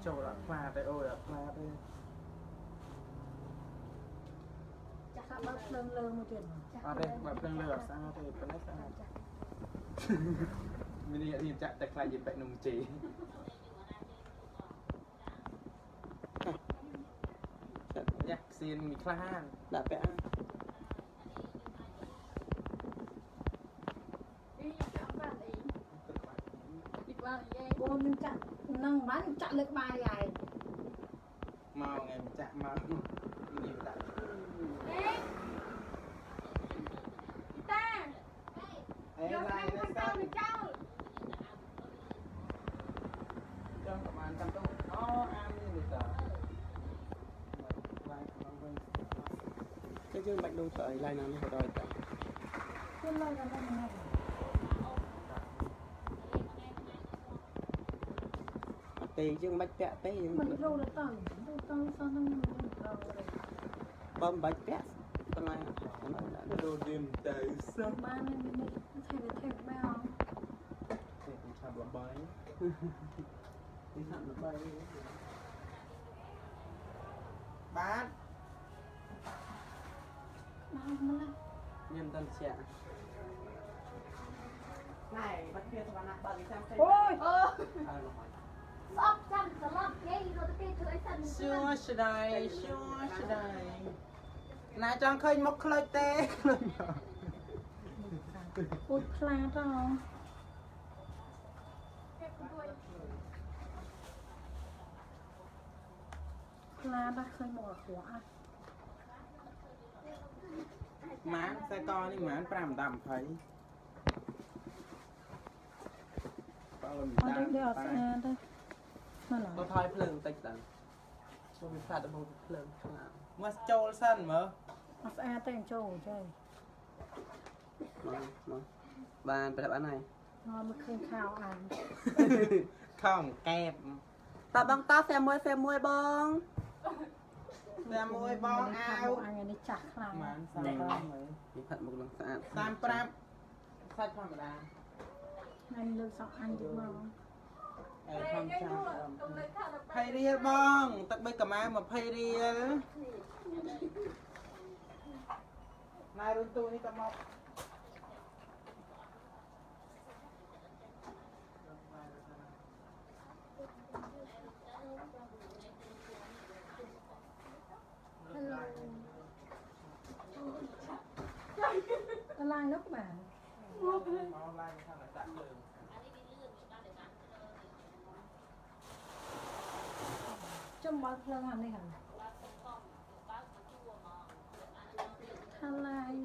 chỗ là pha đây ôi là pha đây sao bác lưng lưng một chuyện ở đây mà phân lửa sao thì phân đấy sao mình đi thì chạy tại lại gì vậy nồng chỉ nhạc xin mi khan đã vẽ cô mình chặn nâng bán chặn được bài này màu ngày mình chạm màu nhiều đại vô này lên sao trong các bạn chăm tốt ăn như người ta cái chương bạch đâu sợi lại nào nó phải đòi ta trên đây là đây này tì chương bạch vẽ tê mình rô là tờ sao nó bom bạch vẽ tao này nó đồ điềm tới sao ba này thầy bao thì cũng chạm là bay đi chạm là bay bán nhân tân trẻ này bắt kia thằng nào bận xem xem ôi sắp chăm sắp lắm nghe rồi cái chơi sân xưa sẽ đây nãy cho khơi một khơi tê cột pha đó pha đã khơi một quả má xe to đi má pram đầm thấy ở đây đây ở xe đây mà nó tôi thôi phượng tịch lần tôi bị phạt ở một phượng mà trâu sân mà ở xe tên châu chơi bạn phải đáp án này nó mới khơi khao ăn không kẹp ta băng ta xe môi bong xe môi bong ao anh ấy chặt lại mà sao mới bị phạt một lần sạn tam pram sai thằng mà đàn anh lựa chọn ăn được không không chạm pay riêng bong tắt bây cả mai mà pay riêng này run tu đi cầm mọc nó lai lúc mà trong bao lâu hẳn đây hẳn thay lai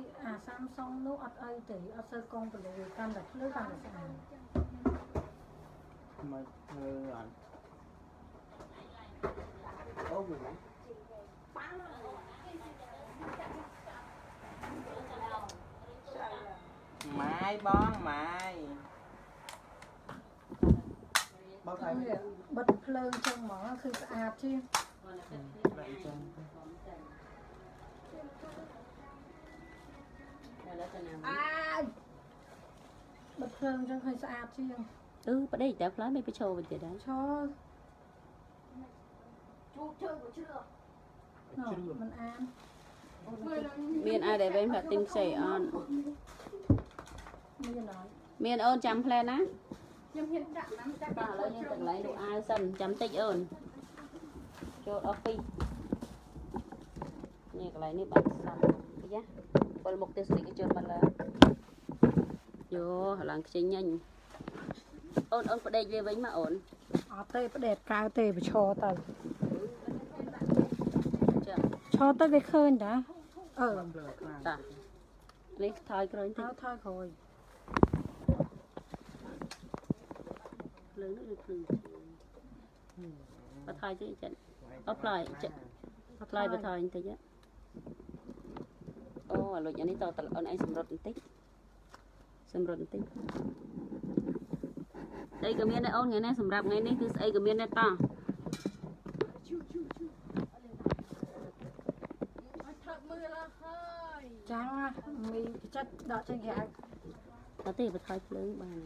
Samsung lúc ở đây thì ở sơ công của người ta đặt lưới bằng cái này mà rồi ô người này mai bón mai bao thầy bật phơi trong mỏคือสะอาดchứ bật phơi trong คือสะอาดchứ ประเดี๋ยวแต่พลอยไม่ไปโชว์มันจะได้ cho chú chơi của chưa nó mình ăn เมียนอะไรเป็นแบบติงเสียน như nói เมียนเอิญจำแพลนะ nhưng hiện tại lắm chắc ป้าแล้วยังจากไหนดูอาสันจำติ๊กเอิญโจดออฟฟี่นี่อะไรนี่บัตรสันไปยะบอลหมกเตสติกโจดบัตรละโย่หลังชิงยันเอิญประเดี๋ยวไว้มาเอิญ ở tê phải đẹp cao tê phải cho tao จ้ะ cho tao cái khơi đã ở จ้ะนี่ทอยกระดิ่ง áo thôi rồi เลยนึกถึงประทายจะจัดเอาปล่อยจะปล่อยประทายแต่ยะโอ้หลุดอย่างนี้ต่อตลอดไอ้สมรสติ๊กสมรสติ๊กไอ้กระเมียนไอ้โอนไงเนี่ยสำหรับไงนี่คือไอ้กระเมียนไอ้ต่อ trắng á mi chất đọt trên ghế ปกติประทายเพลิงบาง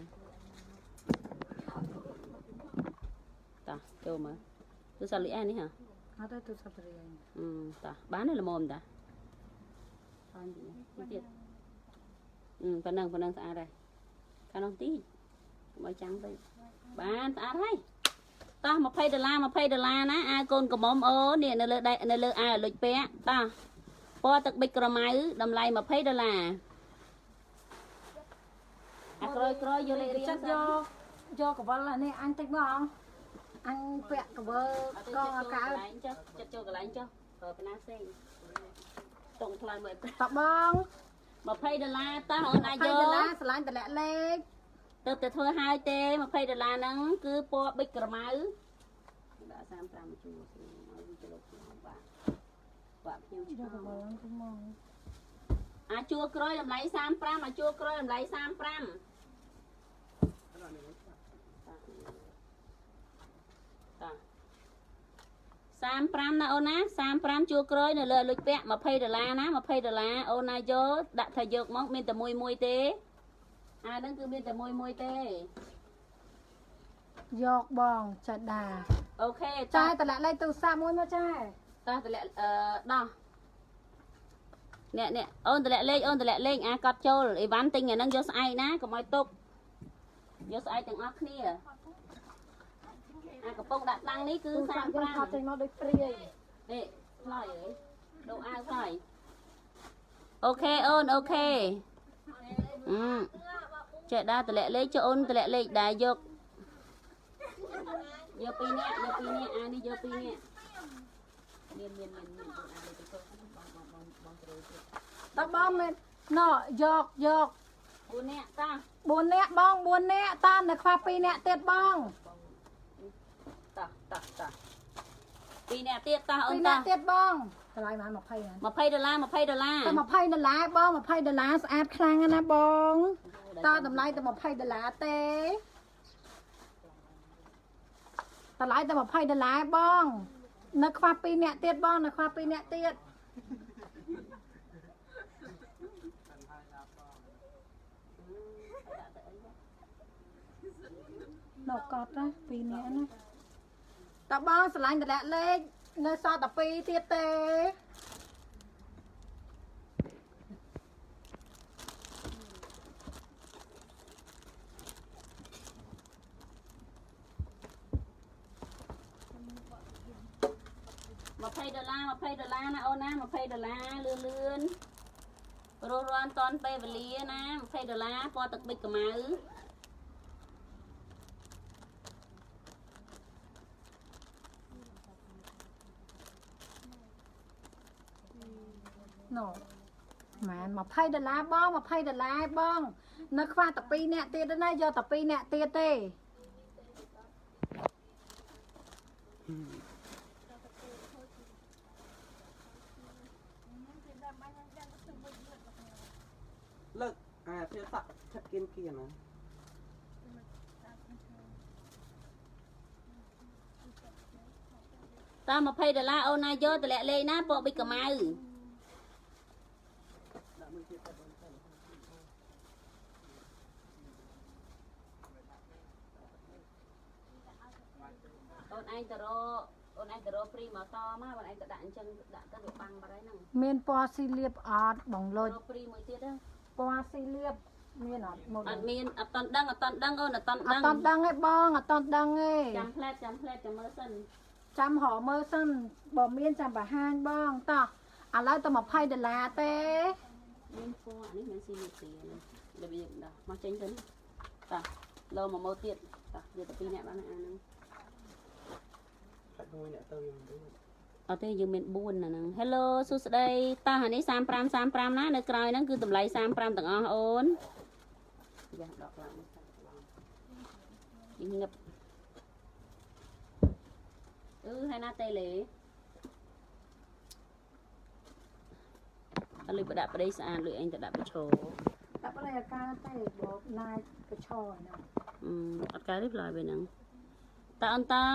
តាចូលមើលទូរស័ព្ទលុយអានេះហ៎ អត់ទេទូរស័ព្ទរៀង តាបានទេល្មមតាបានទៀតប៉ុណ្ណឹងស្អាតហើយខាងនោះទីបើចាំទៅបានស្អាតហើយតោះ$20ណាអាកូនកំមុំអូននេះនៅលើអាលុចពាក់តោះពណ៌ទឹកប៊ិចក្រមៅតម្លៃ$20អាក្រោយយកលេខរៀង ចិត្តយកកវលនេះអញតិចមកអញពាក់កវលកងអកៅ ចិត្តចូលកន្លែងចុះប៉ុណ្ណាផ្សេងតុងថ្លៃមើល តបង$20តោះអូនអាចយក $20ស្រឡាញ់តម្លាក់លេខ ទៅតែធ្វើហើយទេ$20ហ្នឹងគឺពណ៌ប៊ិចក្រមៅដាក់35មកជួយឲ្យវាទៅលោកខ្ញុំបាទខ្ញុំ យកកវលទៅមក អាជួក្រោយតម្លៃ35អាជួក្រោយតម្លៃ35តា35ណាអូនណា35ជួក្រោយនៅលើលុចពាក់$20ណា$20អូនណាយកដាក់ថាយកមកមានតែមួយទេអាហ្នឹងគឺមានតែមួយទេ យកបងចាដា អូខេ ចាយតម្លាក់លេខទូរស័ព្ទមួយមកចាយ តោះតម្លាក់ដោះនេះអូនតម្លាក់លេខអាកត់ចូលអីវ៉ាន់ទិញអាហ្នឹងយកស្អែកណាកុំឲ្យទុកយកស្អែកទាំងអស់គ្នាអាកំពុងដាក់តាំងនេះគឺ35 ថតចេញមកដូចព្រាយ នេះឆ្លើយអើយដូរអាវឆ្លើយអូខេអូនអូខេចេះដើរតម្លាក់លេខចុះអូនតម្លាក់លេខដែរយក2នាក់អានេះយក2នាក់មានអានេះទៅចូលបងត្រូវទៀត តបងមែនណយក4នាក់តា 4នាក់បង4នាក់តានៅខ្វះ2នាក់ទៀតបង តា2នាក់ទៀតតាអូន 2 តា នាក់ទៀតបងតម្លៃបាន20ហ្នឹង$20 តែ$20បង$20ស្អាតខ្លាំងណាស់បងតតម្លៃតែ$20ទេតម្លៃតែ$20បងនៅខ្វះ2នាក់ទៀតបងនៅខ្វះ2នាក់ទៀតនៅកត់ណា2នាក់ណាតបងស្រឡាញ់តម្លាក់លេខនៅសល់តែ2ទៀតទេ$20ណាអូនណា$20លឿនរស់រាន់តនពេលវេលាណា$20ពណ៌ទឹកប៊ិចកម្ៅណូម៉ែន$20បង$20បងនៅខ្វះតែ2នាក់ទៀតណាយកតែ2នាក់ទៀតទេលើកអាភាសាឆាត់គៀនណា តើ$20អូនណាយកតម្លាក់លេខណាពណ៌ប៊ិចកម្ៅអូនឯងទៅរកព្រីម៉ូតូមកបងឯងទៅដាក់អញ្ចឹងដាក់ទៅវាបាំងបាត់ហើយហ្នឹង មានពណ៌ស៊ីលៀបអត់បងលុច រកព្រីមួយទៀតហ្នឹង ពណ៌ស៊ីលៀបមានអត់មក អត់មានអត់តន់ដឹងអូនអត់តន់ដឹង អត់តន់ដឹងទេបងអត់តន់ដឹងទេ ចាំផ្លែតចាំមើលសិន ចាំរកមើលសិនបើមានចាំបង្ហាញបងតោះឥឡូវតែ$20ទេ មានពណ៌នេះមានស៊ីលៀបទីហ្នឹងរបៀបដោះមកចេញទៅនេះតាលោមកម៉ូទៀតតាយកទៅ2នាក់បានអាហ្នឹង តែមួយអ្នកទៅយើងទៅ អត់ទេយើងមាន4ណាហ្នឹង Hello សួស្ដីតោះអានេះ35ណានៅក្រោយហ្នឹងគឺតម្លៃ35ទាំងអស់អូនយ៉ាដកឡើងមកញឹកហើយណាតេលេអត់លុយបដាក់ប្តីស្អាតលុយអញទៅដាក់បិឈរ តែបើអាការតែបងណាយកឈរណា អត់កើតទេផ្លាយពេលហ្នឹងតើអន្តតា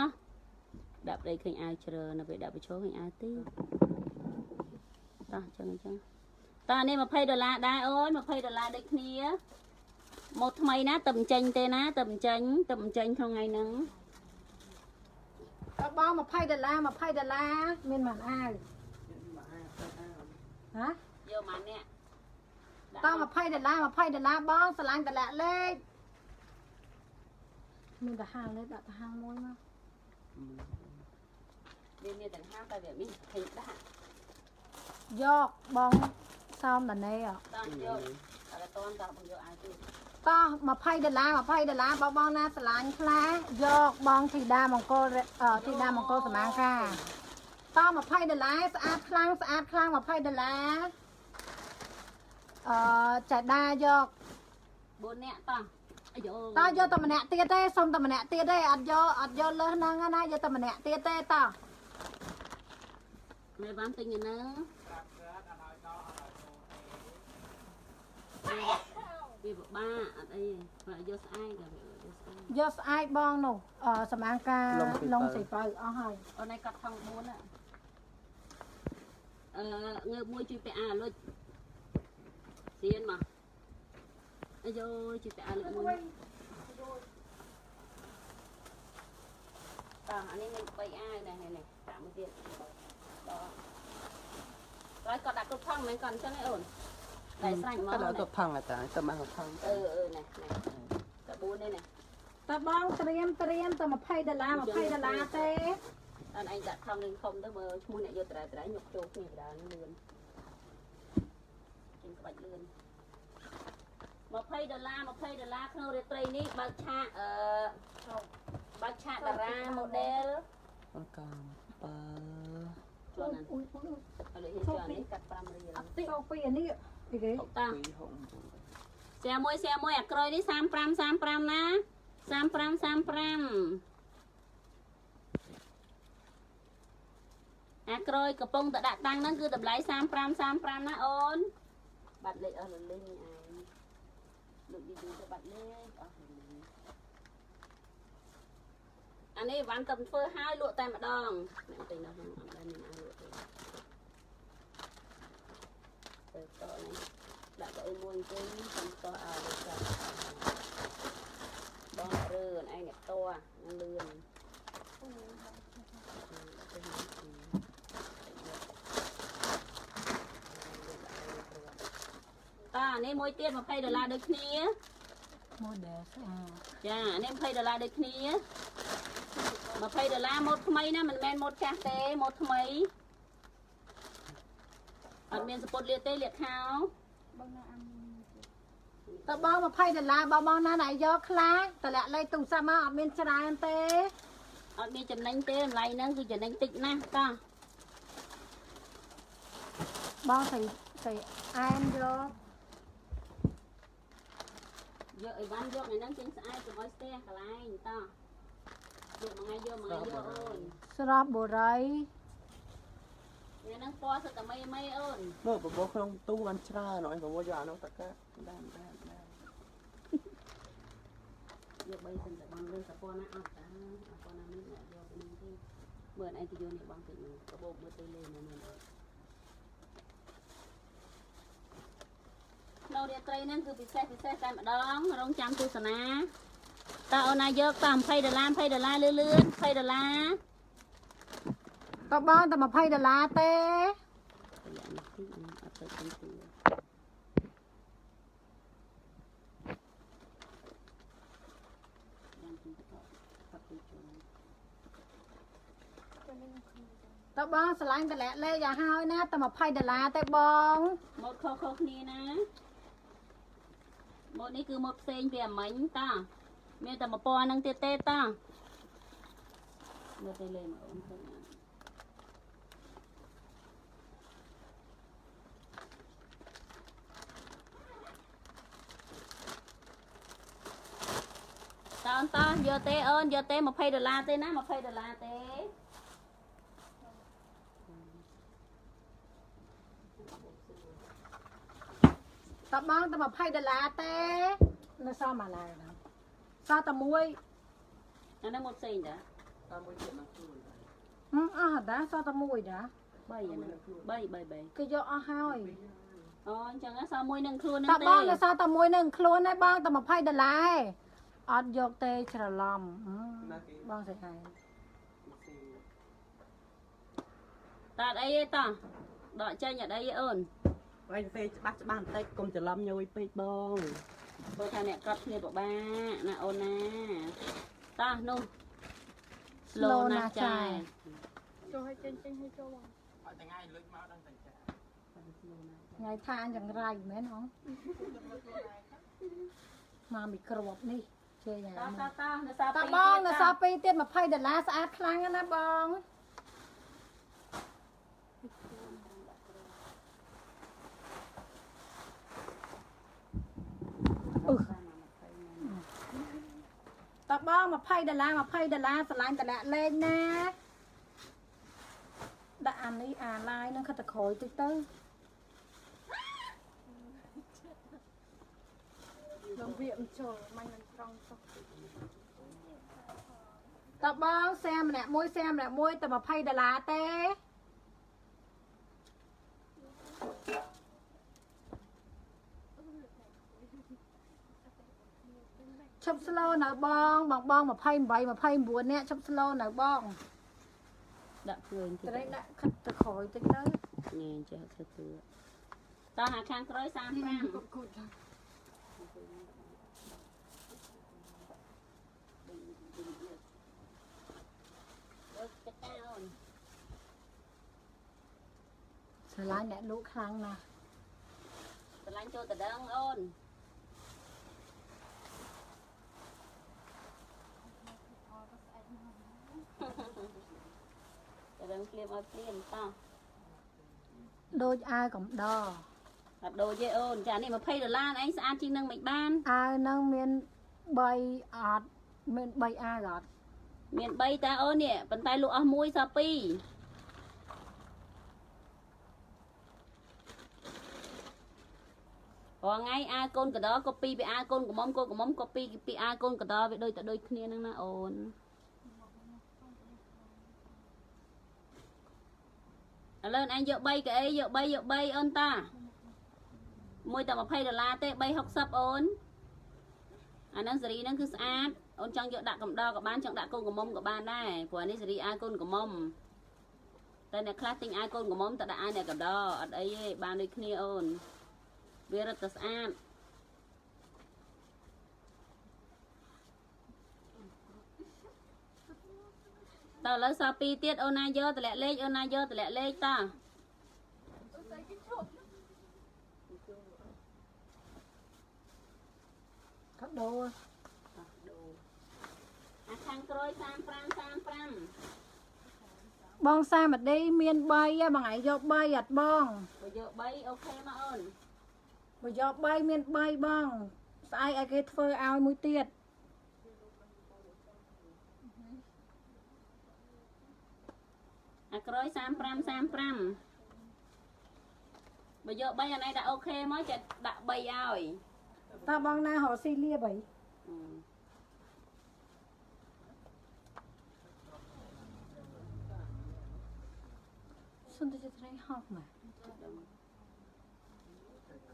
ដាក់ប្តីឃើញអាវជ្រើនៅពេលដាក់បិឈរឃើញអាវទីតោះអញ្ចឹងតើនេះ$20ដែរអូន$20ដូចគ្នាមកថ្មីណាទៅបញ្ចេញទេណាទៅបញ្ចេញក្នុងថ្ងៃហ្នឹង តបង$20មានមិនអាវហ៎ យកមកនេះ ត20$បងស្រឡាញ់តម្លាក់លេខមានតែហាងលេខដាក់ទៅហាងមួយមក វាមានទាំងហាងតែវាមានភេទដាក់ យកបងសោមតាណេ តោះយកអត់តន់តោះបងយកអាយទៀត តោះ$20បងណាស្រឡាញ់ខ្លះយកបងធីតាមង្គលធីតាមង្គលសមាខាតោះ$20ស្អាតខ្លាំង$20ចាដាយក 4នាក់តោះអាយ តោះយកតែម្នាក់ទៀតទេសុំតែម្នាក់ទៀតទេអត់យកលើសហ្នឹងណាយកតែម្នាក់ទៀតទេតោះ មេបានទិញនៅវាបបាអត់អីបើយកស្អាតក៏យកស្អាត យកស្អាតបងនោះសមាការលងសៃបើអស់ហើយ អូនឯងកាត់ថង4ណាងើបមួយជួយពាក់អាលុចសៀនមកអាយជួយពាក់អាលុចមួយតោះអានេះមាន3អាយដែរនេះដាក់មួយទៀតតោះគាត់ដាក់គ្រប់ថងមិនគាត់អញ្ចឹងឯអូនតែស្រាញ់មក Kalau tu phang ada, tu mah phang. ណែតែ4នេះណែ តើបងត្រៀមតែ$20ទេ អត់ឯងដាក់ថងនឹងធំទៅមើលឈ្មោះអ្នកយកត្រែញុកចូលគ្នាច្រើនលឿនចេញក្បាច់លឿន$20ក្នុងរាត្រីនេះបើកឆាកបើកឆាកតារា model Con cam pa. ជួនហ្នឹងឥឡូវជួននេះកាត់5រៀល អត់ទីពីអានេះពីគេ ហុកតាแซ่មួយអាក្រួយនេះ35ណា35អាក្រួយកំពុងតែដាក់តាំងហ្នឹងគឺតម្លៃ35ណាអូនបាត់លេខអស់លលេងឯងលោកឌីទៅបាត់លេខអស់អានេះវ៉ាន់កំធ្វើហើយលក់តែម្ដងអ្នកទិញដល់ហ្នឹងអត់ដែលមានអាលក់ទេទៅតនេះដាក់ទៅមួយវិញខ្ញុំតោះឲ្យចាបងរើឯងអ្នកតោះនឹងលឿនតានេះមួយទៀត$20ដូចគ្នា model ស្អាត ចានេះ$20ដូចគ្នា$20ម៉ូតថ្មីណាមិនមែនម៉ូតចាស់ទេម៉ូតថ្មីអត់មានសពុតលាតទេលាតខោ តើបង$20បងណាណៃយកខ្លះតម្លាក់លេខទូរស័ព្ទមកអត់មានច្រើនទេ អត់មានចំណេញទេតម្លៃហ្នឹងគឺចំណេញតិចណាស់តា បងស្អែមយកអីវ៉ាន់យកនៅហ្នឹងចេញស្អាតកុំឲ្យស្ទះកន្លែងតាយកមួយថ្ងៃអូន ស្រស់បុរី វាហ្នឹងពណ៌សឹកតែមីអូន Mo boboក្នុងទូបានច្រើនអីboboយកអានោះតកាដាន យក3សិនតែបងលើសពណ៌ណាអត់តាពណ៌ណានេះយកនេះទេមើលឯងទៅយកនេះបងតិចមើលបបោកមើលទៅលេងនៅនេះនៅរាត្រីហ្នឹងគឺពិសេសតែម្ដងរងចាំទស្សនាតើអូនណាយកតាម$20លឿន$20 តើបងតែ$20ទេ រយៈនេះទីអត់ទៅទីតើបងស្រឡាញ់តម្លាក់លេខឲ្យហើយណាតែ$20ទេបង ម៉ូតខុសគ្នាណាម៉ូតនេះគឺម៉ូតផ្សេងពីអាមិញតាមានតែមួយពណ៌ហ្នឹងទៀតទេតាមើលទៅលេងមកអូនឃើញអត់តោះយកទេអូនយកទេ$20ទេណា$20ទេ តើបងតែ$20ទេនៅសមអាណាណាសោះតែមួយ អានេះមកផ្សេងតា តាមមួយទៀតមកជួយ អស់ដែរសោះតែមួយដែរ 3យ៉ាងណា3 គេយកអស់ហើយ អូអញ្ចឹងសោះមួយនឹងខ្លួននឹង តើ ទេ បងនៅសោះតែមួយនឹងខ្លួនឯងបងតែ$20អត់យកទេច្រឡំបងស្អីហើយ ស តាអីទេតោះដកចេញអត់អីទេអូន vậy thì bác bạn tay cùng chờ lâm nhồi pe bông ព្រោះថាអ្នកកត់គ្នាពិបាកណាអូនណាតោះនោះ slow ណាស់ចាយ ចូលឲ្យចេញឲ្យចូលបង hỏi tiếng ai lưỡi máu đang thành trả ថ្ងៃថាយ៉ាងไรមែនហ៎មកមីក្របនេះជឿយ៉ាង តោះ ណា តោះនៅសា ត ពី បងនៅសល់2ទៀត$20ស្អាតខ្លាំងណាស់បងតបង$20 $20ស្រឡាញ់តម្លាក់លេងណាដាក់អានេះអាឡាយនឹងខិតតក្រោយតិចទៅ បងវាមិនចូលមិនមិនត្រង់ចុះ តបងសែម្នាក់មួយតែ$20ទេឈប់ slow នៅបង28 29នាក់ឈប់ slow នៅបង ដាក់ឃើញតិច ត្រេកដាក់ខិតទៅក្រោយតិចទៅ ញ៉ែចេះធ្វើធ្វើតោះអាខាងក្រោយ35 គូគូ ស្រឡាញ់អ្នកលក់ខ្លាំងណាស់ ស្រឡាញ់ចូលតដឹងអូនតដឹងភ្លាមឲ្យភ្លាមតោះ ដូចអាវកំដរ អត់ដូចទេអូនចានេះ$20ឯងស្អាតជាងនឹងមិនបាន អាវនឹងមាន3អត់មាន3អាវអត់ មាន3តាអូននេះប៉ុន្តែលក់អស់មួយសល់2រងថ្ងៃអាកូនកដរក៏ពីអាកូនកំមុំកូនកំមុំក៏ពីអាកូនកដរវាដូចតែដូចគ្នាហ្នឹងណាអូនឥឡូវអញយក3ក៏អីយក3អូនតាមួយតែ$20ទេ360អូនអាហ្នឹងសេរីហ្នឹងគឺស្អាតអូនចង់យកដាក់កំដរក៏បានចង់ដាក់កូនកំមុំក៏បានដែរព្រោះនេះសេរីអាកូនកំមុំតែអ្នកខ្លះទិញអាកូនកំមុំតែដាក់អាអ្នកកំដរអត់អីទេបានដូចគ្នាអូនវារត់តែស្អាតតើឥឡូវសល់2ទៀតអូនណាយកតម្លាក់លេខអូនណាយកតម្លាក់លេខតើ កាដូ អាខាងក្រោយ35បងសាមឌីមាន3ហ៎បងឯងយក3អត់បង បើយក3អូខេមកអូន បើយក3មាន3បងស្អែកឲ្យគេធ្វើឲ្យមួយទៀត អាក្រោយ35បើយក3អានេះដាក់អូខេមកចេះដាក់3ឲ្យ តើបងណារកស៊ីលៀបអីសុំទៅត្រីហប់មក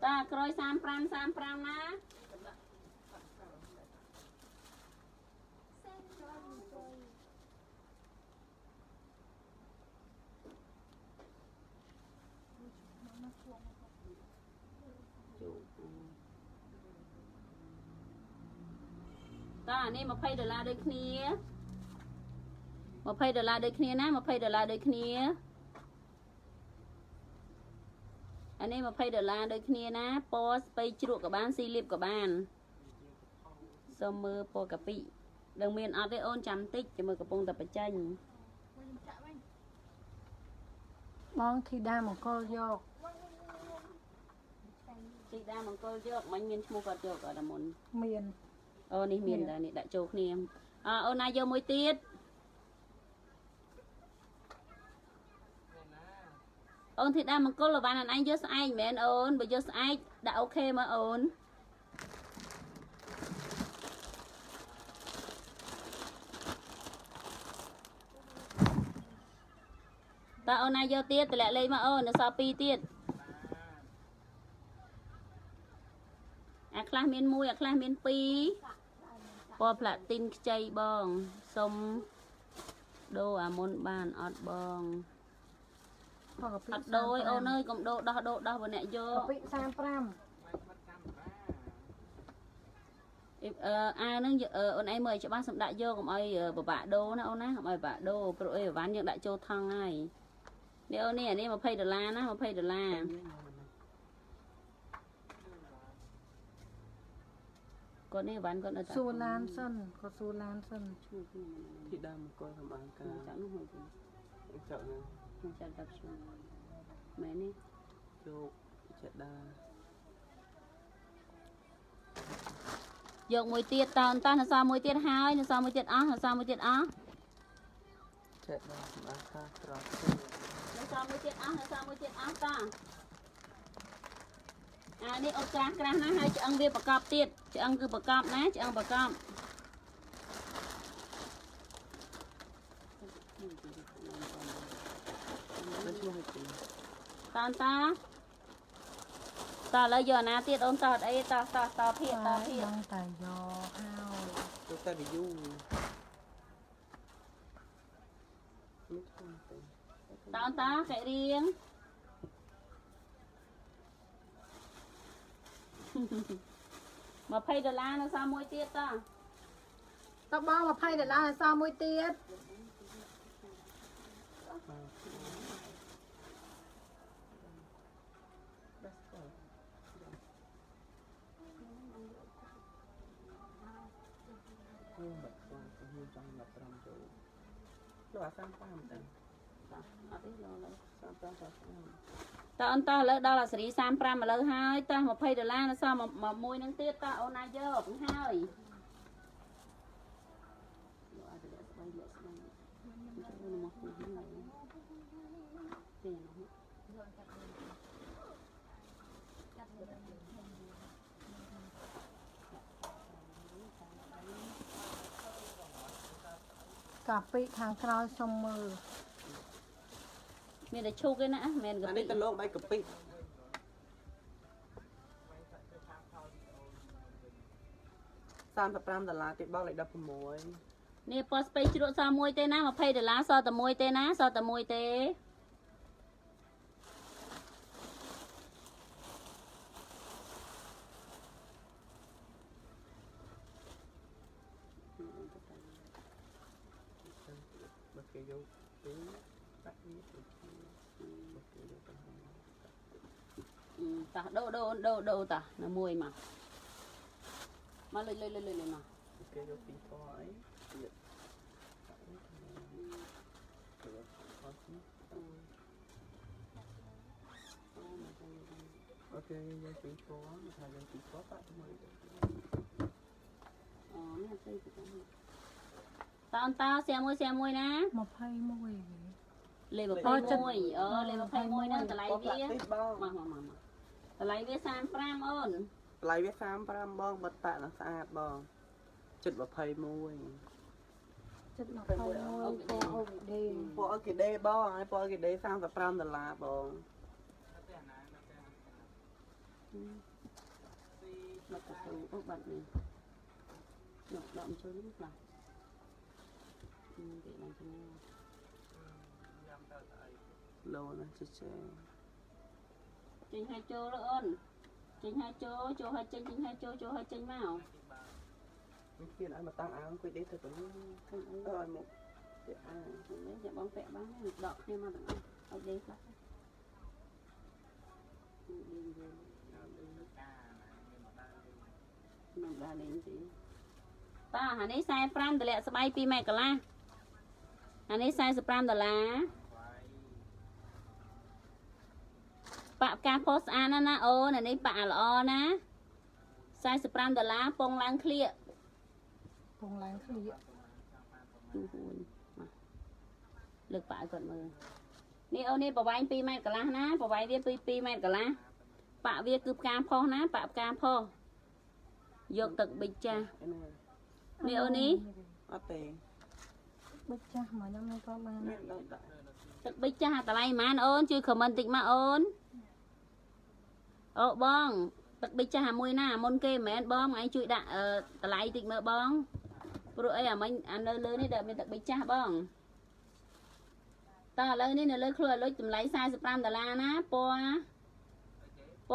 តាក្រោយ35ណា តានេះ$20ដូចគ្នា$20ដូចគ្នាណា$20ដូចគ្នាអានេះ$20ដូចគ្នាណាពណ៌ស្ពៃជ្រក់ក៏បានស៊ីលៀបក៏បានសូមមើលពណ៌កាពិដឹងមានអត់ទេអូនចាំតិចចាំមើលកំពុងតែបញ្ចេញ បងធីតាមង្គលយក ទីដាមង្គលយកមិនមានឈ្មោះគាត់យកអត់មុន មាន អូនេះមានតែនេះដាក់ចូលគ្នាអូនណាយកមួយទៀតអូនធីតាមង្គលលវ៉ានអញយកស្អែកមែនអូនបើយកស្អែកដាក់អូខេមកអូនតើអូនណាយកទៀតតម្លាក់លេខមកអូននៅសល់2ទៀតអាខ្លះមាន1អាខ្លះមាន2ពណ៌ផ្លាទីនខ្ចីបងសុំដូរអាមុនបានអត់បង Hoặc là Hạt đôi ô nơi cũng đô đo bữa nè vô. Cà phê 35. Ai nó ôn ai mời cho bác sầm đại vô cũng ai bả đô nó ôn á không ai bả đô rồi bán những đại châu thăng này. Nếu ôn này đi mà pay $1 nó mà pay $1. Con này bán con ở Su Lan Sơn, có Su Lan Sơn. Thì đam coi làm ăn cả. Chẳng nó hồi gì. Chợ nè. Không chặt đập xuống. Mẹ này. Vô chợ đa. Dọc mùi tiết tao ta là sao mùi tiết hai là sao mùi tiết á là sao mùi tiết á. Chợ đa làm ăn cả tròn. Là sao mùi tiết á là sao mùi tiết á ta. Này ô cá nó hai chị ăn viên bạc cọp tiết, chị ăn cứ bạc cọp ná, chị ăn bạc cọp. Ta lấy giờ nào tiết ôn ta đây ta thiệt. Đang tài giò hao. Chúng ta bị du. Ta cái riêng. Mà pay $1 là sao môi tiết ta. Tao bao mà pay $1 là sao môi tiết. Ta lấy đó là sỉ 35 mà lấy hai ta mà pay $1 là sao mà môi nâng tiết ta ô nai dơ cũng hai. Cà phê thang khơi sông mơ. Mình đã chụp cái nã, mình gặp Anh ấy ta lộn bay cặp pi. $35 cái bao lại đập mồi. nè post pay chữ sao môi tê ná mà pay $1 sao tầm môi tê ná sao tầm môi tê. Ta đâu ta nó môi mà lên mà Ok vô tí thôi. Ok vô tí có thay vô tí có tại ta xe môi ná Mà pay môi. lên mà phay môi lên mà phay môi nó ta lấy vía mà ta lấy vía 35 ơn. Lấy biết 35 bong bật tạ nó sạch bong. Chụp vào phay môi. Chất mà pay môi có đi. Bỏ cái đê bong, bỏ cái đê $35 bong. Bật cái tủ ốc bật này động cho lúc nào để làm cho nghe Lâu nó chết chết. Trình hai chô luôn. Trình hai chô hai chênh, trình hai chô hai chênh vào. Cái kia ai mà tăng áo quyết định thôi cũng rồi một Đấy, dạ bóng vẽ bán đọc nhưng mà đừng ở đây lắm. Mình ra lên gì ta hả đấy sai $5 lẹ sẽ bay pi mẹ cả la hả đấy sai $5 bạ ca post an na ô này đấy bạ lọ ná sai $5 pong lang clear Phòng láng khỉ. lực bạ còn mờ nè ô nè bảo bay pi mẹ cả la ná bảo bay viết pi mẹ cả la bạ viết cứ cam pho ná bạ cam pho dọc tật bịch cha nè ô ní ở tiền Bích cha mà năm nay có mang. tật bịch cha ta lay man ôn chui comment tịch mà ôn ô bong tật bịch cha mùi na môn kê mẹ bong anh chui đã ta lay tịch mà bong rồi ấy à mình ăn lớn lớn đi đợi mình tật bịch cha bong តើឥឡូវនេះនៅលើខ្លួនលុយតម្លៃ$45ណាព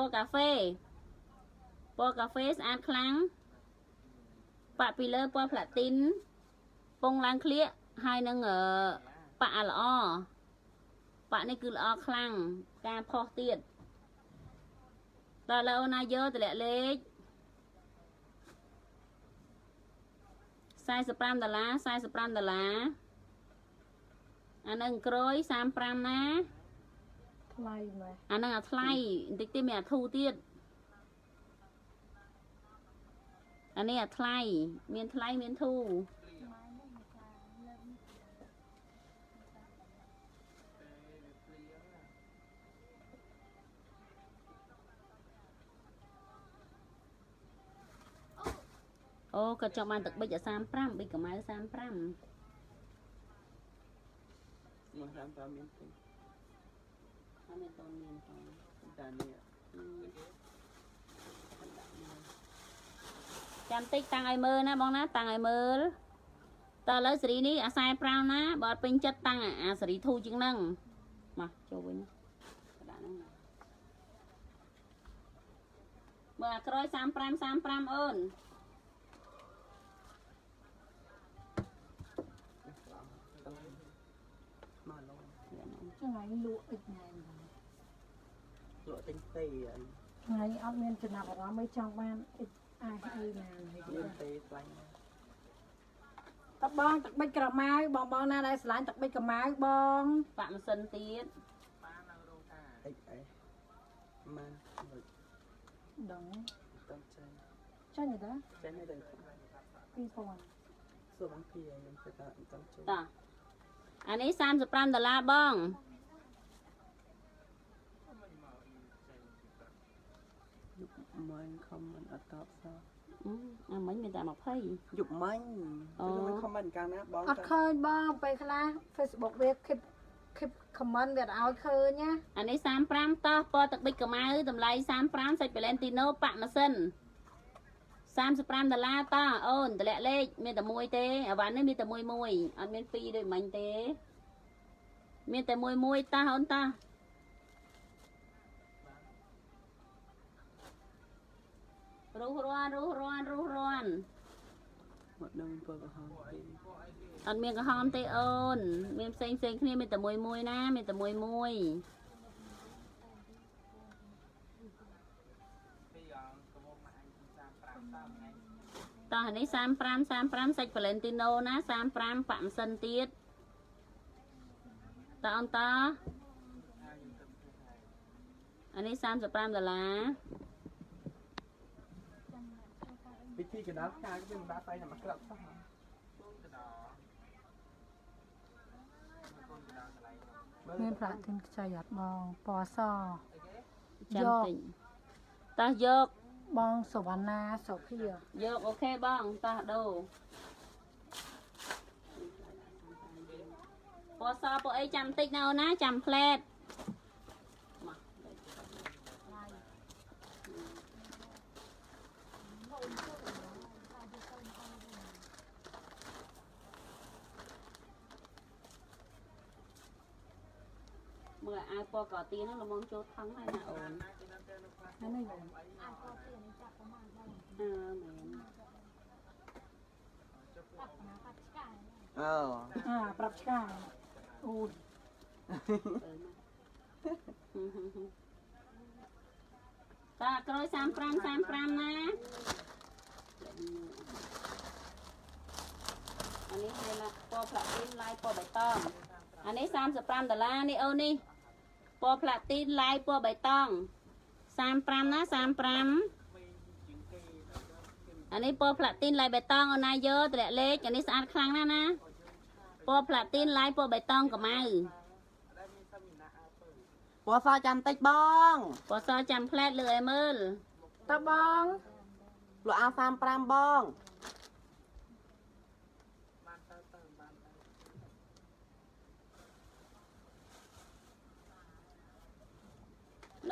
ណ៌កាហ្វេស្អាតខ្លាំងប៉ាក់ពីលើពណ៌ផ្លាទីនពងឡើងក្លៀកហើយនឹងប៉ាក់ល្អប៉ាក់នេះគឺល្អខ្លាំងការផុសទៀតតើឥឡូវអូនណាយកតម្លាក់លេខ$45អានឹងក្រួយ35ណា ថ្លៃម៉េច អានឹងអាថ្លៃបន្តិចទៀតមានអាធូរទៀតអានេះអាថ្លៃមានថ្លៃមានធូរអូគាត់ចង់បានទឹកប៊ិចឲ្យ35ប៊ិចកម្ៅ35 មកតាមតាមមានទេ អត់មានតនមានតន តានេះ ចាំតិចតាំងឲ្យមើលណាបងណាតាំងឲ្យមើលតើឥឡូវសេរីនេះអា45ណាបើអត់ពេញចិត្តតាំងអាសេរីធូរជាងហ្នឹងមកចូលវិញដាក់ហ្នឹងមើលអាក្រោយ35អូន មកឡង ថ្ងៃលក់អិចណែន លក់ទិញទេអី ថ្ងៃអត់មានចំណាប់អារម្មណ៍អីចង់បានអិចអាអីណា មានទេខ្លាញ់ តបងទឹកបិចក្រម៉ៅបងណាដែលឆ្លាញ់ទឹកបិចក្រម៉ៅបង ប៉ាក់ម៉ាស៊ីនទៀត អីអីម៉ាន ដង តំចាញ់ ចាញ់ទេ ចាញ់ឲ្យទៅ 2000 សួរបងពីខ្ញុំទៅតាមតំជួយ តោះអានេះ$35បង មិនខមមិនអត់តបសោះ អាមិញមានតែ20 យុបមាញ់មិនខមមិនកាលណាបង អត់ឃើញបងពេលខ្លះ Facebook វាគិត comment វាឲ្យឃើញណា អានេះ35តោះពណ៌ទឹកប៊ិចកម្ៅតម្លៃ35សាច់ Valentino ប៉ាក់ម៉ាស៊ីន$35តោះអូនតម្លាក់លេខមានតែមួយទេអាវ៉ាន់នេះមានតែមួយអត់មានពីរដូចមិញទេមានតែមួយតោះអូនតោះរុះរាន់ មកដឹងពើកហងទេ អត់មានក្រហមទេអូនមានផ្សេងគ្នាមានតែមួយណាមានតែមួយតោះនេះ35សាច់ Valentino ណា35ប៉ាក់ម៉ាស៊ីនទៀតតើអូនតោះអានេះ$35 ពិធីកណ្ដាលផ្កាគឺមិនដាក់តែមកក្រាប់សោះ មានប្រាក់ទិញខ្ចីអត់បងពណ៌ស ចាំតិចតោះយក បងសវណ្ណាសុភា យកអូខេបងតោះដូរពណ៌សពណ៌អីចាំតិចណាអូនណាចាំផ្លែតមើលអាវពណ៌កោទៀនហ្នឹងល្មមចូលថងហើយណាអូន អានេះបង មែន អូ ប្រាប់ឆ្កាអូយ តាក្រោយ35ណាអានេះហើយណាពណ៌ផ្លាទីនឡាយពណ៌បៃតងអានេះ$35នេះអូននេះពណ៌ផ្លាទីនឡាយពណ៌បៃតង35ណា35អានេះពណ៌ផ្លាទីនឡាយបៃតងអូនណាយកតម្លាក់លេខអានេះស្អាតខ្លាំងណាស់ណាពណ៌ផ្លាទីនឡាយពណ៌បៃតងកម្ៅ ពណ៌សចាំតិចបង ពណ៌សចាំផ្លែតលើឲ្យមើល តបង លក់អា35បង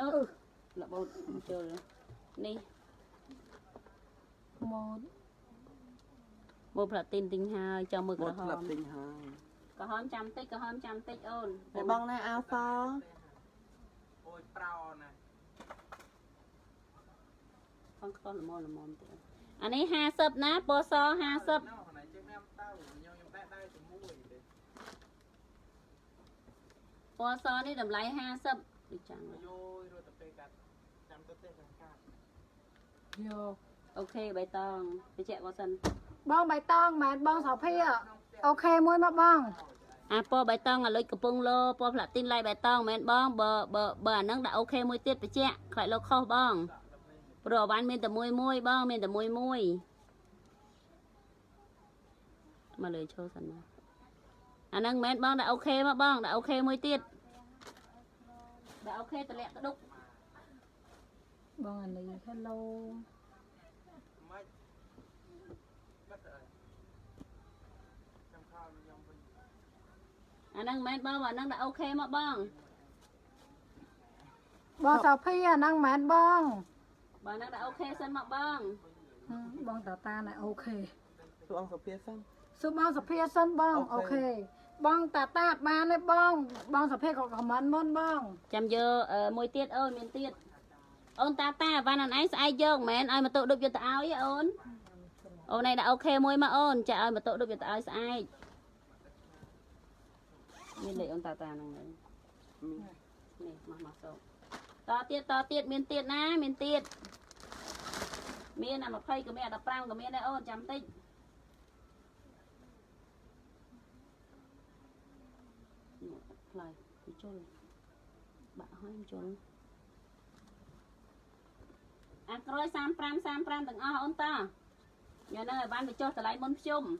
នោះលបោតចូលនេះ ម៉ូត មើលផ្លាទីនទិញហើយចាំមើលក្រហ ផ្លាប់ ម ទិញហើយ ក ก็หอมจำติ๊กก็หอมจำติ๊กโอน để bong này áo so ôi prao này ฟังต้นละมอนตัวอันนี้50นะปอซอ50ปอซอนี่ดำไร50ดีจัง โย โอเคใบตองไปแจกวอสัน บองใบตองแมนบองสาวพี่อ่ะโอเคมวยมาบอง ปอใบตองลอยกระปุงโลปอผลัดตินไล่ใบตองแม่นบ้องเบอร์นั่งได้โอเคมวยเตี้ยไปแจกใครเราเข้าบ้องปรวันมีแต่มวยบ้องมีแต่มวยมาเลยโชว์สันมาอันนั้นแม่นบ้องได้โอเคมาบ้องได้โอเคมวยเตี้ยได้โอเคตะเละกระดุก บองอันนี้ฮัลโหล อันนั้นแม่นบ้องว่านั่งได้โอเคมาบ้อง บองสาวพี่อ่ะนั่งแมนบอง บ้องนั่งได้โอเคสันมาบ้อง บองตาน่ะโอเค tụi ông sập phía sân ซุปบองสาวพี่สั้นบองโอเคบองตามาเลยบองบองสาวพี่ก็ขมันมนบอง จำเยอะมวยเตี้ยเมียนเตี้ยโอนตาวันนั้นไอ้ไอ้เยอะแม่นไอ้มาตุดุบอยู่ตาเอาไอ้โอนnày đã ok môi mà ôn chả ơi mà tội được việc ai sai miên lệ ôn tà năng này này mà sâu to tiết miên tiết ná miên tiết miên nào mà phay của mẹ đập pram của mẹ đây ôn chấm tích lại đi chơi bạn hỏi em chơi ăn rồi sam pram từng ôn ta giờ nơi ban bị cho lại môn chung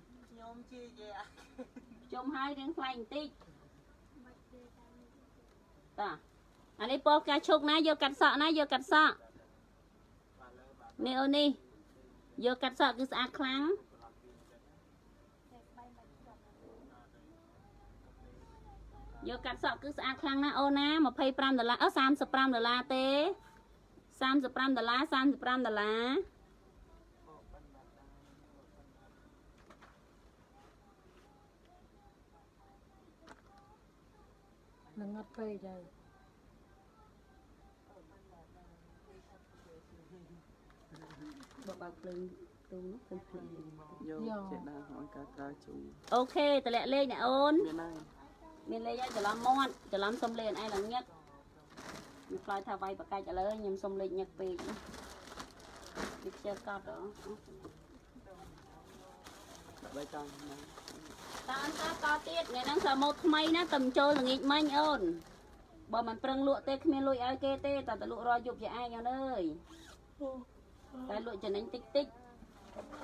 chung hai riêng phanh tí ta anh ấy po cá chục ná vô cắt sọ nè ôn đi vô cắt sọ cứ sạc kháng vô cắt sọ cứ sạc kháng ná ô ná mà pay $5 $30 tế $35 Nâng ngắt phê đây. bạc lưng tung nó không vô chị đang hỏi cả chủ ok tao lẹ lên nè ôn miền này miền lên cho làm món cho làm xong lên ai là nhất mình coi thao vay bạc cây trả lời nhưng xong lên nhặt về đi chơi cọp đó bây giờ ta ăn ta to tiết ngày đang sợ một mấy nó tầm trôi là nghịch manh ôn bỏ mình prăng lụa tê khmer lụi ai kê tê ta lụa roi dục cho ai nhau nơi ta lụa cho nên tích tích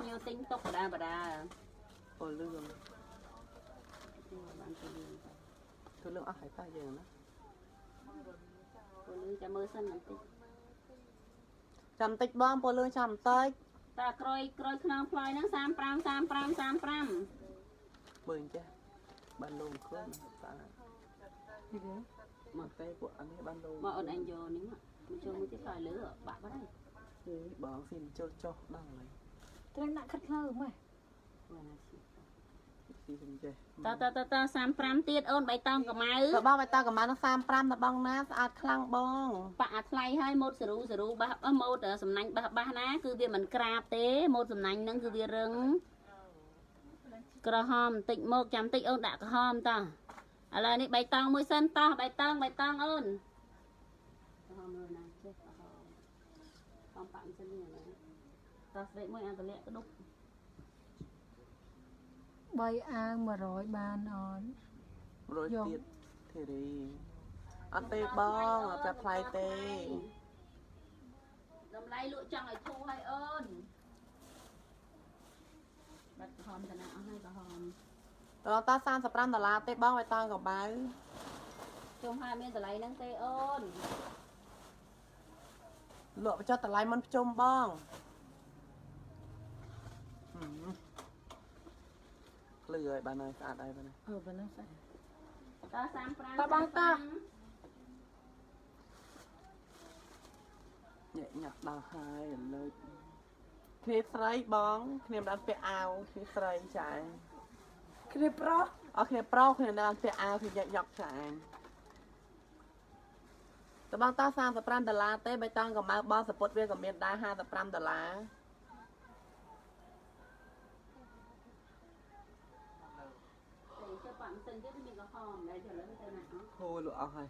nhiều tính tốc bà đà ôi lương tôi lương ác hải ta giờ nó tôi lương cho mơ sân làm tích chăm tích bom tôi lương chăm tích ta coi khăn phơi nó sam pram bừng chứ ban lùn khơi ta mà tay của anh ấy ban lùn mà ôn anh vô nín mà cho mới tiếp phải lứa bạc vào đây bỏ xin cho đằng này tôi nặng khất lơ mày ta sam pram tiết ôn bày tông cả máy tao bao bài tao cả má nó sam pram tao bong ná ạt khăng bong bạc thay hai một sờ rú ba một sầm nanh ba ná cứ việc mình crap té một sầm nanh nâng cứ việc rừng cờ hòm tịnh một chấm tịnh ôn đã cờ hòm ta à là này bày tông môi sân to bày tông ôn không bạn sân này ta sẽ môi ăn tao lẹ cái đúc bay ăn mà rồi bàn on rồi tiết thì đi ăn tê bong ăn tê play tê đầm lay lụa chẳng lại thu hay ơn đặt hòm thế nào hay cả hòm tao ta san sập ram $tê bong bài tao cả bài trong hai bên lấy nâng tê ơn lụa cho tao lấy món chôm bong lười bà này cả đây bà này bên nó sẽ ta sam pram ta băng ta nhẹ nhặt đào hai ở nơi khi sấy bóng khi em đã phải ao khi sấy chạy គ្នាប្រុស អត់គ្នាប្រុសគ្នាដល់ពាក់អាវគ្នាយកឆ្អាងតបងត$35ទេបៃតងកម្ៅបោះសពុតវាក៏មានដែរ$55 ចុះប៉ាមិនសិនទៀតមានកំហំដែរចុះឥឡូវទៅណាអស់ ហូរលក់អស់ហើយ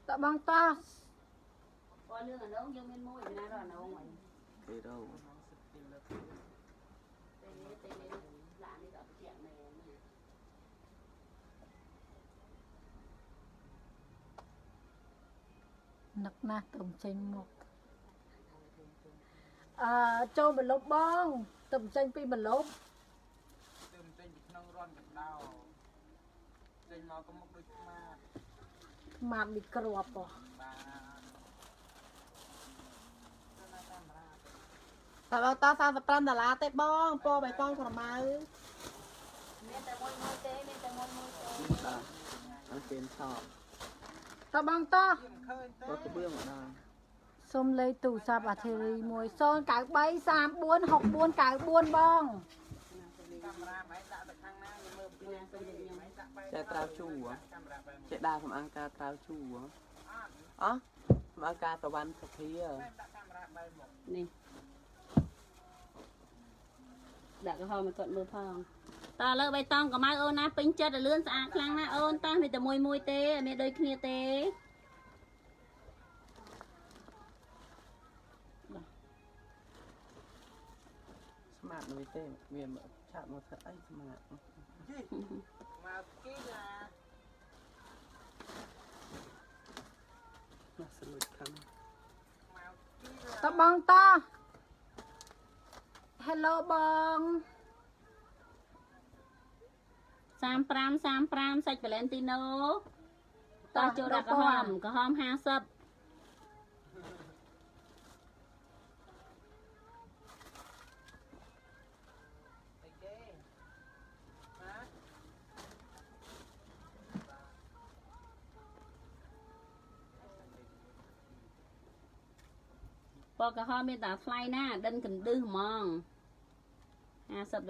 តបងត ពណ៌លឿងអានោះយើងមានមួយពីណាដល់អានោះវិញ គេទៅ ទេឡាននេះដល់ជាក់មែន នឹកណាស់ទៅចេញមកចូលបលប់បងទៅចេញពីបលប់ ទើបចេញពីក្នុងរន់កណ្ដោចេញមកក៏មុខដូចខ្មា មកមីក្របបោះ បាទតបងត$35ទេបងពណ៌បៃតងក្រមៅ មានតែមួយទេមានតែមួយទេ បាទអត់ពេលឆប់ តបងត ក៏ក្បឿងមកដល់ សុំលេខទូរស័ព្ទអាធីរីមួយ093346494បង ចេះត្រាវជូរចេះដើរសម្អាងការត្រាវជូរអោះសម្អាងការប្រវត្តិសភា នេះដាក់កំហមកគាត់មើលផងតើលើបៃតងកម្ៅអូនណាពេញចិត្តលឿនស្អាតខ្លាំងណាស់អូនតោះមានតែមួយទេអត់មានដូចគ្នាទេ ស្មាតមួយទេវាឆាប់មកធ្វើអីស្មាតមកគីឡាមកស្រួយខាង តបងត Hello បង 35សាច់ Valentino តោះចូលដាក់កំហំ50 ពណ៌ក្រហមមានតែថ្លៃណាដិនកណ្ដឹសហ្មង$50 ជឿ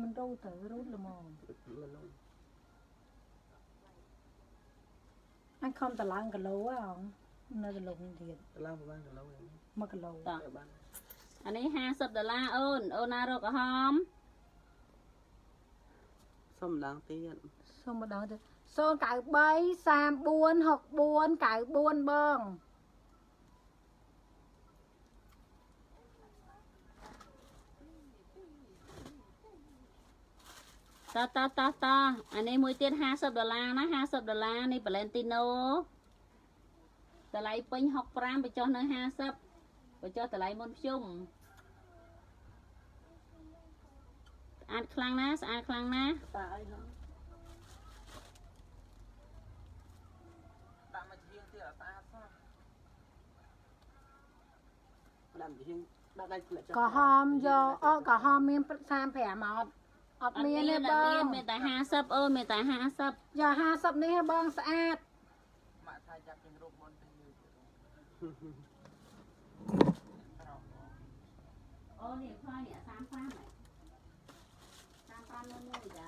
មិនរូទៅរូតល្មមអញខំតឡើងគីឡូហ៎នៅគីឡូនេះទៀត ឡើងប្រហែលគីឡូហ្នឹង 1គីឡូ តោះអានេះ$50អូនណារកក្រហម សុំម្ដងទៀត សុំម្ដងទៀត093346494បង តអានេះមួយទៀត$50ណា$50នេះ Valentino តម្លៃពេញ65បញ្ចុះនៅ50បញ្ចុះតម្លៃមុនភ្ជុំស្អាតខ្លាំងណាស់ស្អាតខ្លាំងណាស់ តាអីហ្នឹងដាក់មកជាងទៀតអត់ស្អាតសោះដាក់ជាងដាក់ដៃផ្លែច ក្រហមយកក្រហមមាន35មកអត់មានទេបង មានតែ50អូនមានតែ50 យក50នេះបងស្អាត ម៉ាក់ថាចាប់ជាងរូបមុនទៅយូរ អូនេះផ្លែនេះ35ហ្នឹង35នៅមួយចា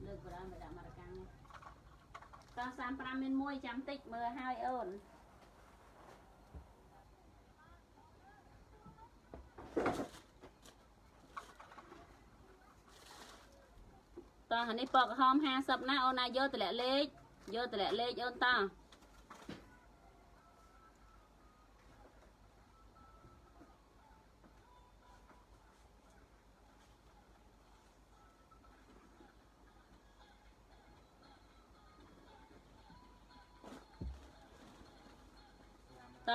លើកប្រាំមកដាក់មកកាំងនេះតោះ35មានមួយចាំតិចមើលឲ្យអូនតោះអានេះពណ៌ក្រហម50ណាអូនណាយកតម្លាក់លេខអូនតោះត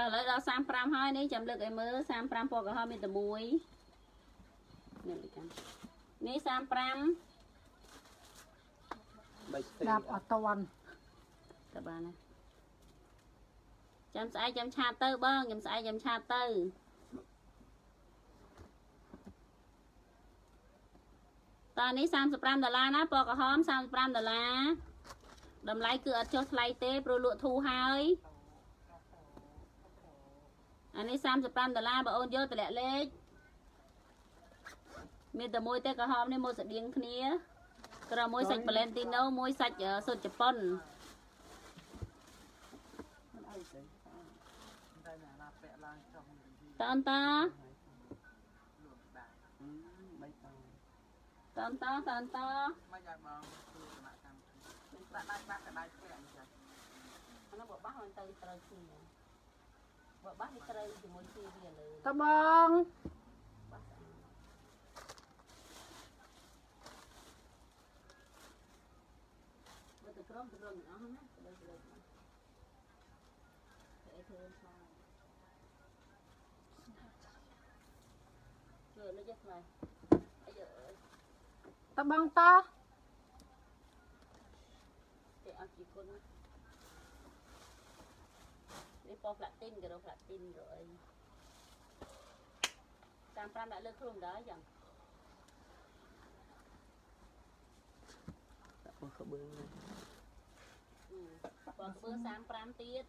ើឥឡូវដល់35ហើយនេះចាំលើកឲ្យមើល35ពណ៌ក្រហមមានតែមួយនេះលេខកាន់នេះ35 ដាប់អត់តន់ តើបានណាចាំស្អែកចាំឆាតទៅបងខ្ញុំស្អែកចាំឆាតទៅតើនេះ$35ណាពណ៌ក្រហម$35តម្លៃគឺអត់ចុះថ្លៃទេព្រោះលក់ធូរហើយអានេះ$35បងអូនយកតម្លាក់លេខ មានតែមួយទេក្រហមនេះមួយស្តៀងគ្នាក្រមួយសាច់ Valentino មួយសាច់សូត្រជប៉ុន តើតាមិនយ៉ាងបងគឺដំណាក់កម្មដាក់ដៃបាក់ដៃផ្លែអញ្ចឹងអានោះបើបោះមិនទៅត្រូវគ្នាបើបោះវាត្រូវជាមួយគ្នាវាលើ តបង បើទៅក្រុមអស់ណាទៅលើទៅធ្វើធ្វើឆ្លាញ់ជួយលើយកថ្លៃអាយ តបងត để ăn chỉ con đi po platin cái đồ platin rồi tam pram đã lơ khung đó chẳng con khởi bướng còn bữa sam pram tiết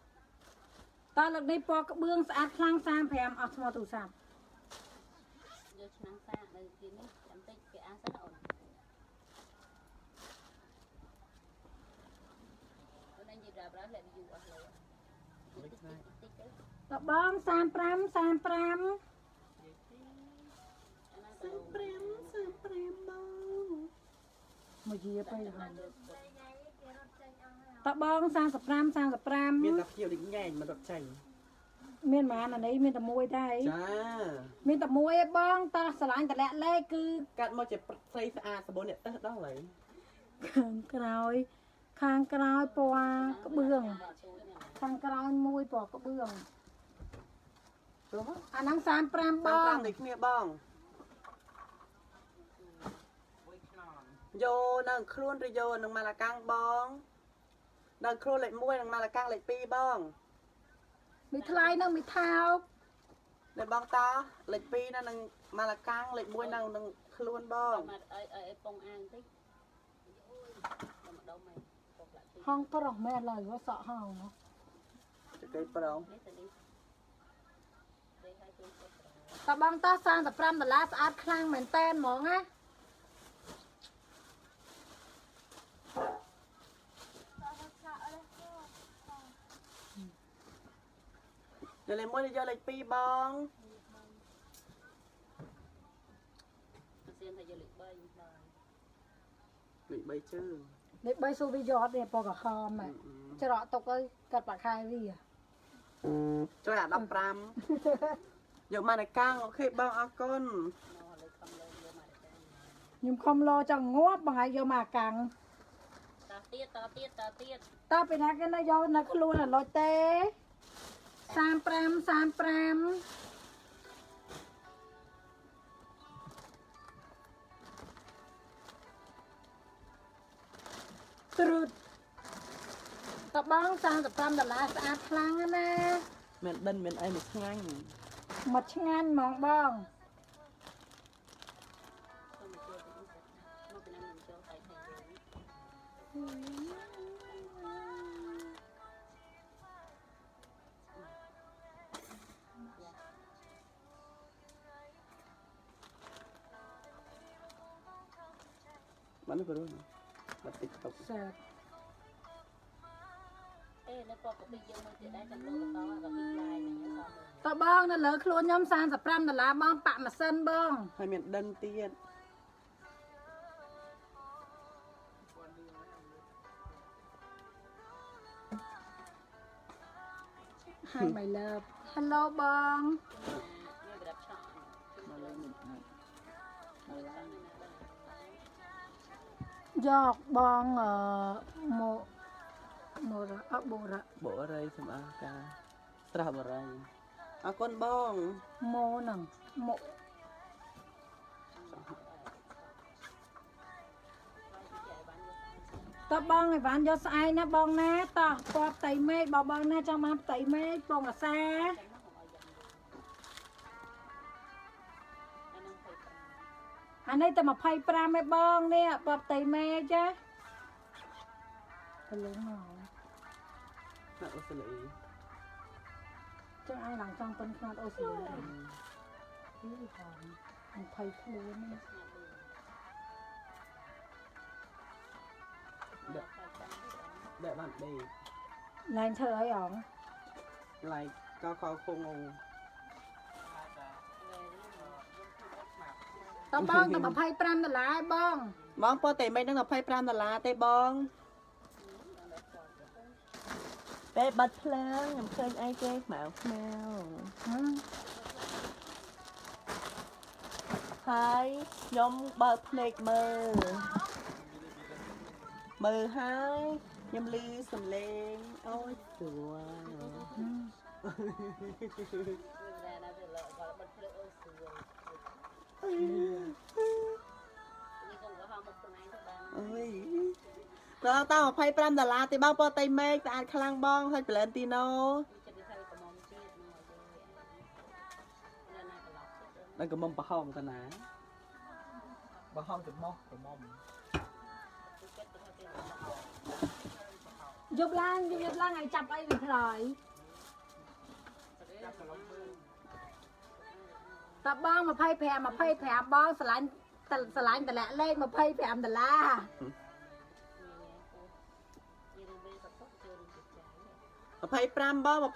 តលើកនេះពណ៌ក្បឿងស្អាតខ្លាំង35អស់ស្មោះទូរស័ព្ទ vô năng xa đây kia này chấm tích cái ăn rất ổn bữa nay gì ra lại đi du ở rồi តបង35 35 មកយាទៅហើយតបង35 35 មានតែភ្ញៀវដូចញ៉ែងមករត់ចាញ់ មានម៉ានអានេះមានតែមួយដែរ ចា មានតែមួយឯងបងតោះឆ្លាញ់តលាក់លេខគឺ កាត់មកជាស្រីស្អាតសម្បូរអ្នកទៅដល់ហើយ ខាងក្រោយពណ៌ក្បឿងខាងក្រោយមួយពណ៌ក្បឿង ព្រោះ អាហ្នឹង35ប បង ង ដូចគ្នាបងយោនៅខ្លួនឬយោនឹងម៉ាឡាកាំងបងនៅខ្លួនលេខ1និងម៉ាឡាកាំងលេខ2បង មីថ្លៃនឹងមីថោក để bong ta lệch pi nó nâng mà là căng lệch mũi nào nâng luôn bong mà ai bông ăn tí đâu mày ห้องប្រុសមែនឡើយវាសក់ห้องเนาะ cái prong តបងតោះ35ដុល្លារស្អាតខ្លាំងមែនតែនហ្មងណា giờ lấy mũi giờ lệch pi bong xem thầy giờ lịch bay lệch bay chứ លេខ3ស៊ូវីយ៉តនេះពណ៌ក្រហមហ៎ច្រកតុកអើយកាត់បាក់ខែវា cho là 15 giờ mà này căng ok bong ao con ខ្ញុំខំលោចង់ងាប់បងឲ្យយកមកកាំង ta tiết តើពីណាគេនៅយកនៅខ្លួនអត់លុចទេ35 ត្រុតតបង35ដុល្លារស្អាតខ្លាំងណាស់ miền đân miền ấy một ngang មកឆ្ងាញ់ហ្មងបង bắn được rồi bật tiktok សើ ê nó có bây giờ mới tới đây trong lỗ to và bị lai này nhá តបងនៅលើខ្លួនខ្ញុំ35ដុល្លារបងប៉ាក់ម៉ាស៊ីនបង hai miền đân tiên ហើយ my love hello បង như bị đập chọn mà lên mình យកបងម៉ូរ៉ាបូរ៉ា bộ ở đây xem à ca strap ở đây à con bong ម៉ូហ្នឹងម៉ូតបងឲ្យបានយកស្អែកណាបងណាតោះពណ៌ផ្ទៃមេឃបងណាចង់បានផ្ទៃមេឃពងអាសា អានេះតែ25ឯបងនេះបបតៃមេចាទៅលងមក nè ô xử lý ចឹងឯងឡើងចង់ប៉ុនខ្នាតអូស្ត្រាលីនេះផង20ខ្លួននេះ để bạn đi Lên thơ ấy ổng lại cao cao không ngủ តបងត25ដុល្លារបង បងពោតែមិនដឹង$25ទេបងពេលបាត់ភ្លើងខ្ញុំឃើញអីគេខ្មៅខ្មៅហើយខ្ញុំបើកភ្នែកមើលហើយខ្ញុំឮសំឡេងអូយស្រួលអើយដល់តើ$25ទេបងពោតែមេឃស្អាតខ្លាំងបងហើយ Valentino ដល់កំមុំប្រហោងតាណាប្រហោងទៅមកកំមុំ យប់ឡើងឲ្យចាប់អីវាខ្លោយ តបង25បងស្រឡាញ់តម្លាក់លេខ$25ដុល្លារ 25បង25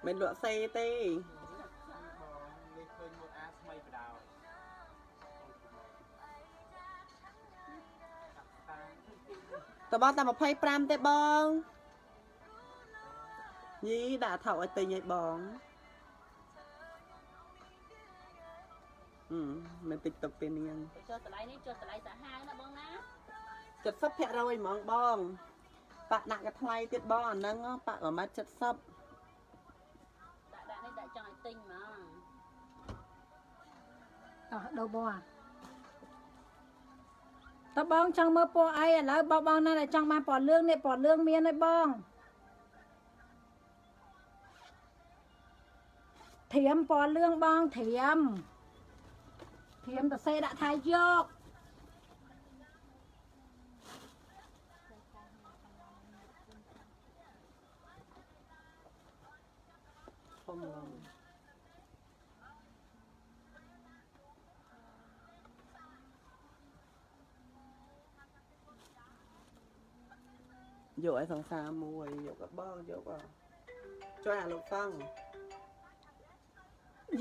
មិនលក់សេទេតបងតែ25ទេបងយីដាក់ថោកឲ្យទិញឲ្យបងមិន TikTok ទេនាង ចុះតម្លៃនេះចុះតម្លៃសាហាវណាបងណា 70%ហ្មងបងបាក់ដាក់កថ្លៃទៀតបងអាហ្នឹងបាក់1.70 ដាក់នេះដាក់ចង់ឲ្យទិញហ្មង តដូរបងតបងចង់មើលពណ៌អីឥឡូវបងណាដែលចង់បានពណ៌លឿងនេះពណ៌លឿងមានហើយបងធៀមពណ៌លឿងបងធៀមទៅសេដាក់ថៃយក ធំឡើងយកឲ្យសង្សារមួយយកក៏បងយកជួយអាលោកសង្ឃ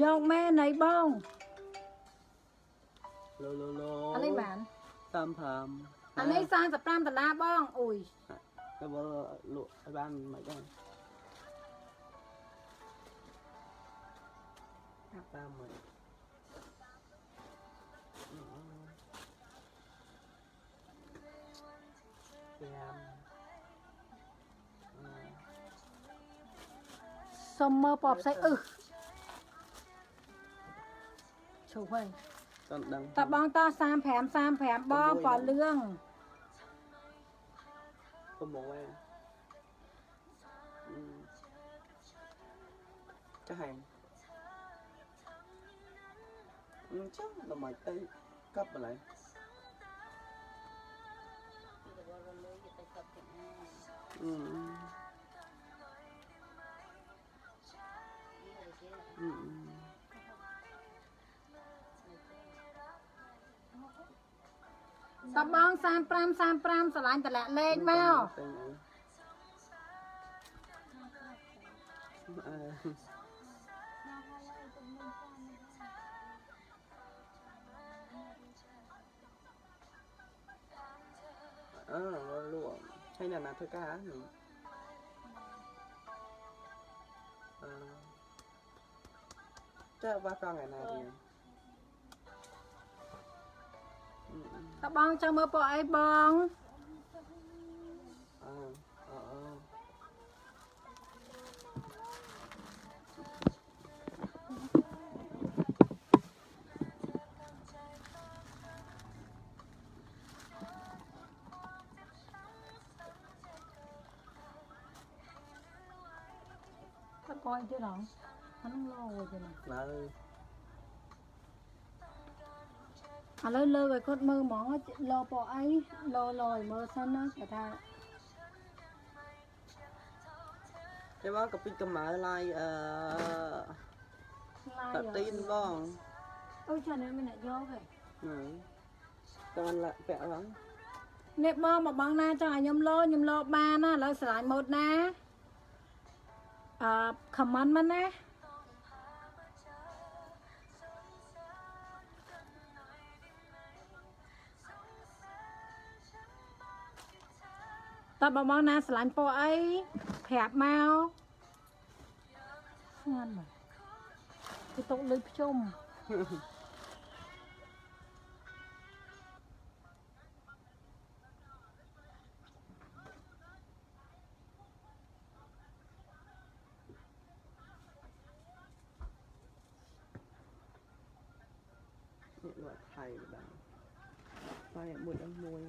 យកមែនហើយបង ឡូ អានេះបាន តាមផាម អានេះ$35ដុល្លារបងអូយ ទៅមើលលក់ឲ្យបានមិនដែរតាមមកសុំមើលពណ៌ផ្សេងឈប់ហើយ តន់ដឹង តបងត35បងពណ៌លឿង កុំមកឯងចាស់ហើយចុះដល់មកទៅកប់ម្ល៉េះតបង35ស្រឡាញ់តម្លាក់លេខមក លក់ហើយអ្នកណាធ្វើការចាបាក់កងឯណាទៀត តបងចង់មើលពណ៌អីបង coi chứ đâu hắn lo rồi chứ nào lơ lơ rồi con mơ món lo bỏ ấy lo lòi mơ xanh á cả tha cái bác copy cầm mở like tập tin con ôi trời ơi mình lại vô rồi con lại vẽ lắm អ្នកបងមកបងណាចង់ឲ្យខ្ញុំលោបានណាឥឡូវស្រឡាញ់ម៉ូតណាខមមិនមកណាតើបងណាស្រឡាញ់ពណ៌អីប្រាប់មកស្ងាត់មកគឺຕົកលុយភ្ជុំលក់ថៃម្ដងថៃមួយដល់មួយ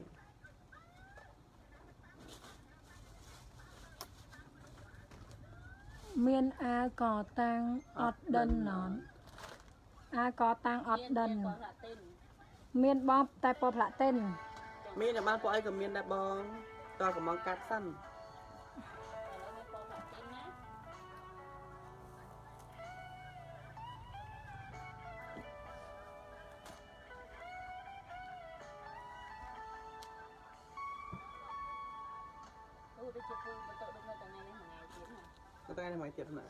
មានអាកតាំងអត់ដិនណនអាកតាំងអត់ដិនមានបងតែពណ៌ផ្លាទីនមានតែបានពួកអីក៏មានដែរបងតើកំងកាត់សិនតែថ្ងៃទៀតណា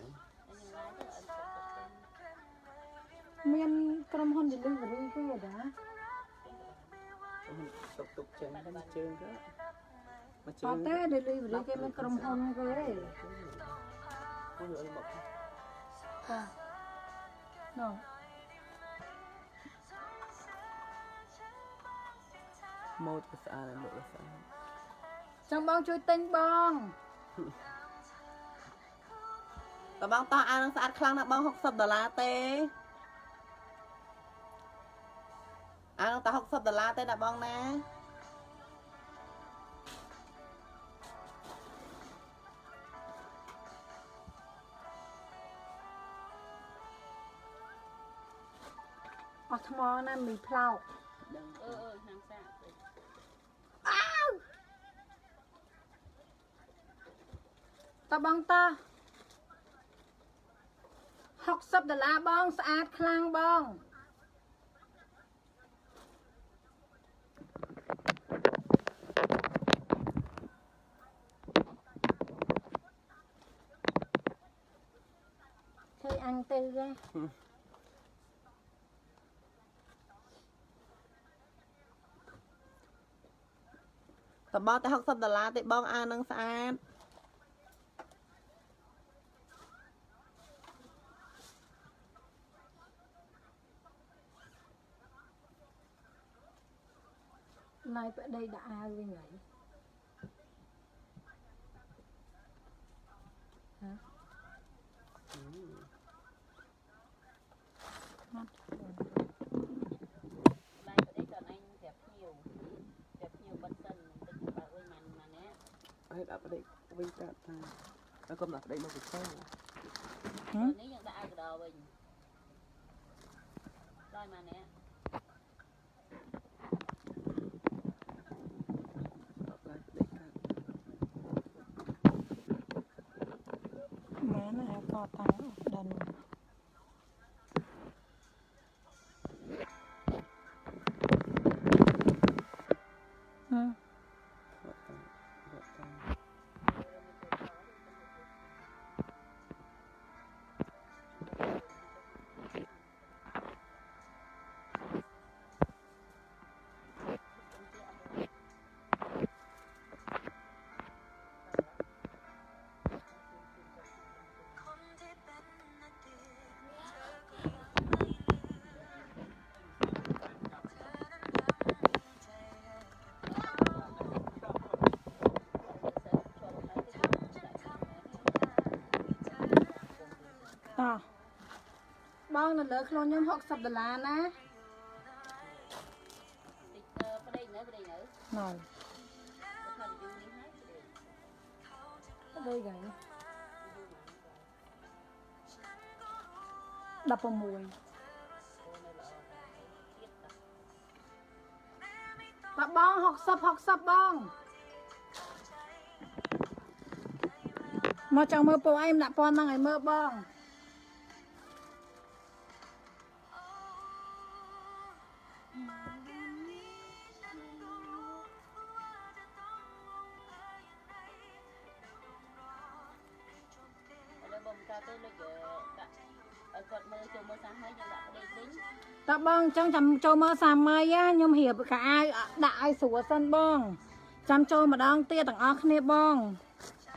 មានក្រុមហ៊ុន delivery គេដែរទុកចេញទៅជើងទៅមកជើ អ ង ត់ទេ delivery គេមានក្រុមហ៊ុនគេអូយអីមកចាណូម៉ូតស្អាតលក់ស្អាតចង់បងជួយទិញបងតើបងតោះអានឹងស្អាតខ្លាំងណាស់បង$60ទេអានឹងតើ$60ទេណាបងណាអស់ថ្មណាមីផ្លោកហាងសាតើបងតើ$60បងស្អាតខ្លាំងបងធ្វើអញទៅទេតើបងតែ$60ទេបងអានឹងស្អាតណៃប្តីដាក់អាវវិញហើយហ៎មកដៃប្តីក៏អញប្រាប់ភ្ញៀវបិទសិនទឹកបើវិញម៉ានណាឲ្យដាក់ប្តីវិញកាត់ថាហើយកុំដាក់ប្តីមកពិសានេះយើងដាក់ឲ្យកដោវិញដល់ម៉ានណាមែនអាកតាំងដិនបងនៅលើខ្លួនខ្ញុំ$60ណាប្តីនៅណយថាយូរនេះហើយប្តីហ្គេ16តើបង60បងមកចង់មើលពណ៌អីមិនដាក់ពណ៌ហ្នឹងឲ្យមើលបង ពេលលើកដាក់ឲ្យគាត់មើលចូលមើលសាហើយយើងដាក់ប្តីវិញ តើបងចង់ចាំចូលមើលសាមីខ្ញុំរៀបកៅអៅដាក់ឲ្យស្រួលសិនបងចាំចូលម្ដងទៀតទាំងអស់គ្នាបង